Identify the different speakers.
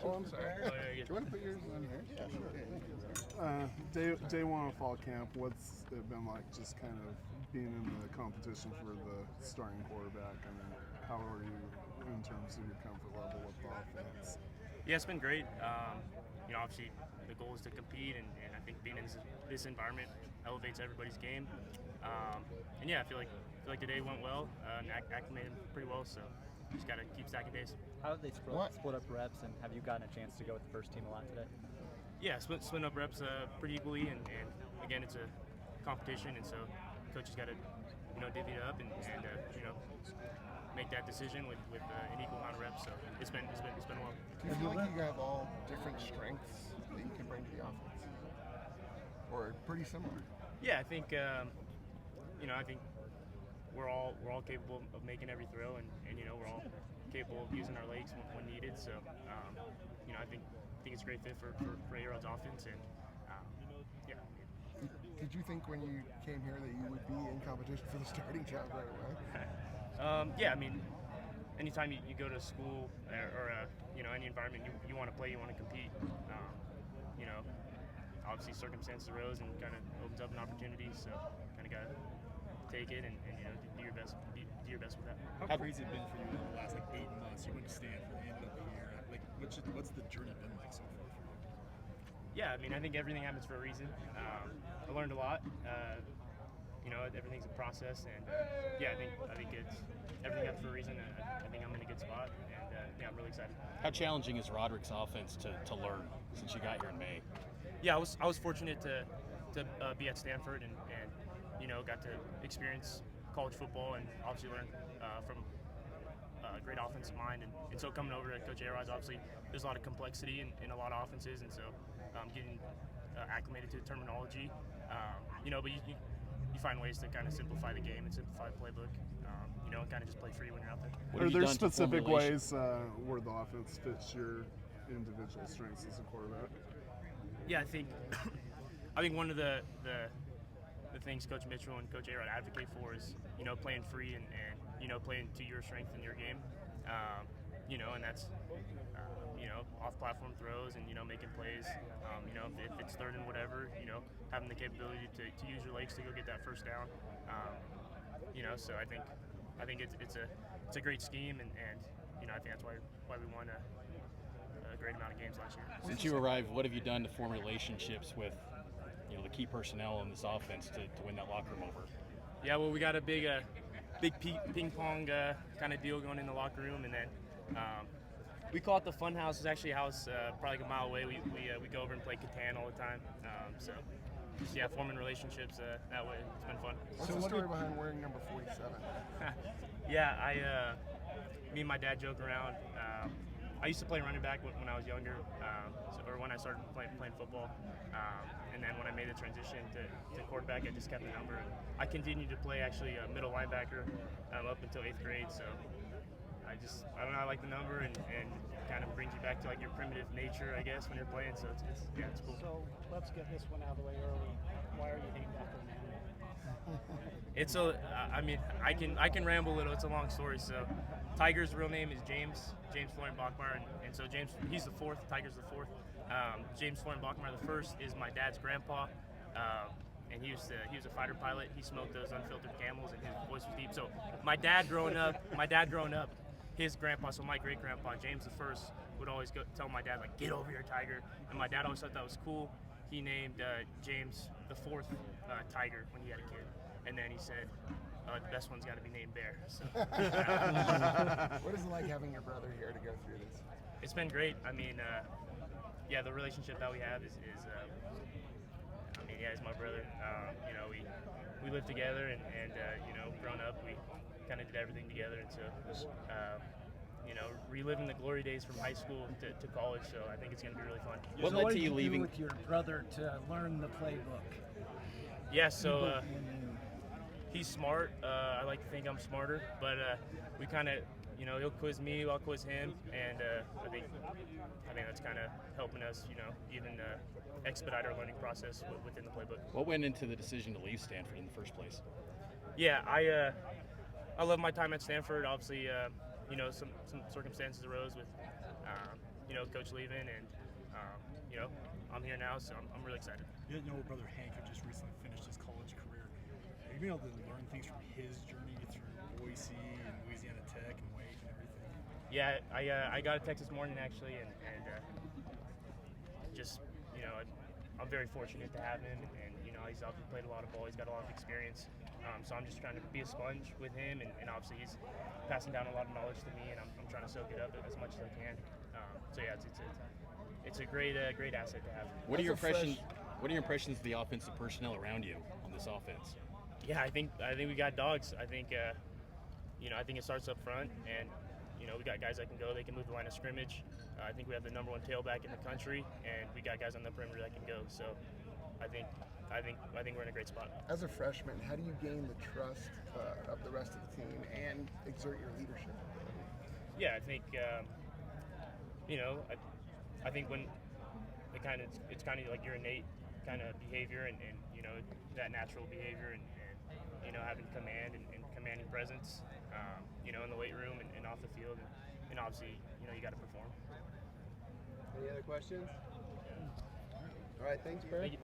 Speaker 1: Oh, I'm sorry.
Speaker 2: Oh, yeah,
Speaker 1: Do you want to put yours on here?
Speaker 3: Yeah, sure.
Speaker 4: Day one of fall camp, what's it been like just kind of being in the competition for the starting quarterback? I mean, how are you in terms of your comfort level with the offense?
Speaker 2: Yeah, it's been great. Obviously the goal is to compete, and I think being in this environment elevates everybody's game. And yeah, I feel like today went well, and acclimated pretty well. So just got to keep stacking days.
Speaker 5: How did they split up reps, and have you gotten a chance to go with the first team a lot today?
Speaker 2: Yeah, splitting up reps pretty equally, and again, it's a competition, and so coaches got to divvy it up and make that decision with an equal amount of reps. So it's been well.
Speaker 1: Do you feel like you have all different strengths that you can bring to the offense, or pretty similar?
Speaker 2: Yeah, I think I think we're all capable of making every throw, and we're all capable of using our legs when needed. So I think it's a great fit for A-Rod's offense, and yeah.
Speaker 1: Did you think when you came here that you would be in competition for the starting job right away?
Speaker 2: Yeah, I mean, anytime you go to school or any environment, you want to play, you want to compete. Obviously circumstances arose and kind of opens up an opportunity, so kind of got to take it and do your best with that.
Speaker 6: How crazy has it been for you in the last 8 months? You went to Stanford, you ended up here. What's the journey been like so far for you?
Speaker 2: Yeah, I mean, I think everything happens for a reason. I learned a lot. Everything's a process, and I think it's everything happens for a reason. I think I'm in a good spot, and I'm really excited.
Speaker 3: How challenging is Roderick's offense to learn since you got here in May?
Speaker 2: Yeah, I was fortunate to be at Stanford and got to experience college football and obviously learn from a great offensive mind, and so coming over to Coach A-Rod's, obviously there's a lot of complexity in a lot of offenses, and so getting acclimated to the terminology, but you find ways to kind of simplify the game and simplify the playbook, and kind of just play free when you're out there.
Speaker 4: Are there specific ways where the offense fits your individual strengths as a quarterback?
Speaker 2: Yeah, I think one of the things Coach Mitchell and Coach A-Rod advocate for is playing free and playing to your strength in your game, and that's off-platform throws and making plays. If it's third and whatever, having the capability to use your legs to go get that first down. So I think it's a great scheme, and I think that's why we won a great amount of games last year.
Speaker 3: Since you arrived, what have you done to form relationships with the key personnel in this offense to win that locker room over?
Speaker 2: Yeah, well, we got a big ping pong kind of deal going in the locker room, and then we call it the Fun House. It's actually a house probably like a mile away. We go over and play Catan all the time. So just forming relationships that way. It's been fun.
Speaker 1: What's the story behind wearing number 47?
Speaker 2: Yeah, me and my dad joke around. I used to play running back when I was younger, or when I started playing football. And then when I made the transition to quarterback, I just kept the number. I continued to play actually middle linebacker up until 8th grade. So I don't know, I like the number, and kind of brings you back to like your primitive nature, I guess, when you're playing. So it's cool.
Speaker 7: So let's get this one out of the way early. Why are you named after an animal?
Speaker 2: It's I can ramble a little. It's a long story. So Tiger's real name is James Florian Bachmeier, and so James, he's the fourth. Tiger's the fourth. James Florian Bachmeier the first is my dad's grandpa, and he was a fighter pilot. He smoked those unfiltered camels, and his voice was deep. So my dad growing up, his grandpa, so my great grandpa James the first, would always go tell my dad, like, get over here, Tiger, and my dad always thought that was cool. He named James the fourth Tiger when he had a kid, and then he said, the best one's got to be named Bear. So.
Speaker 1: What is it like having your brother here to go through this?
Speaker 2: It's been great. I mean, the relationship that we have is he's my brother. We live together, and growing up, we kind of did everything together, and so reliving the glory days from high school to college. So I think it's going to be really fun.
Speaker 3: What led to you leaving?
Speaker 7: With your brother to learn the playbook?
Speaker 2: Yeah, so he's smart. I like to think I'm smarter, but we kind of, he'll quiz me, I'll quiz him, and I think that's kind of helping us, even expedite our learning process within the playbook.
Speaker 3: What went into the decision to leave Stanford in the first place?
Speaker 2: Yeah, I love my time at Stanford. Obviously, some circumstances arose with, Coach leaving, and I'm here now, so I'm really excited.
Speaker 6: You know, brother Hank, who just recently finished his college career. Have you been able to learn things from his journey through Boise and Louisiana Tech and Wake and everything?
Speaker 2: Yeah, I got a text this morning actually, and just I'm very fortunate to have him, and he's obviously played a lot of ball. He's got a lot of experience, so I'm just trying to be a sponge with him, and obviously he's passing down a lot of knowledge to me, and I'm trying to soak it up as much as I can. So yeah, it's a great asset to have.
Speaker 3: What are your impressions? What are your impressions of the offensive personnel around you on this offense?
Speaker 2: Yeah, I think we got dogs. I think I think it starts up front, and we got guys that can go. They can move the line of scrimmage. I think we have the number one tailback in the country, and we got guys on the perimeter that can go. So I think we're in a great spot. As
Speaker 1: As a freshman, how do you gain the trust of the rest of the team and exert your leadership?
Speaker 2: Yeah, I think I think when it's kind of like your innate kind of behavior and that natural behavior and having command and commanding presence in the weight room and off the field, and obviously you got to perform.
Speaker 8: Any other questions? All right, thanks, Bear.
Speaker 2: Thank you.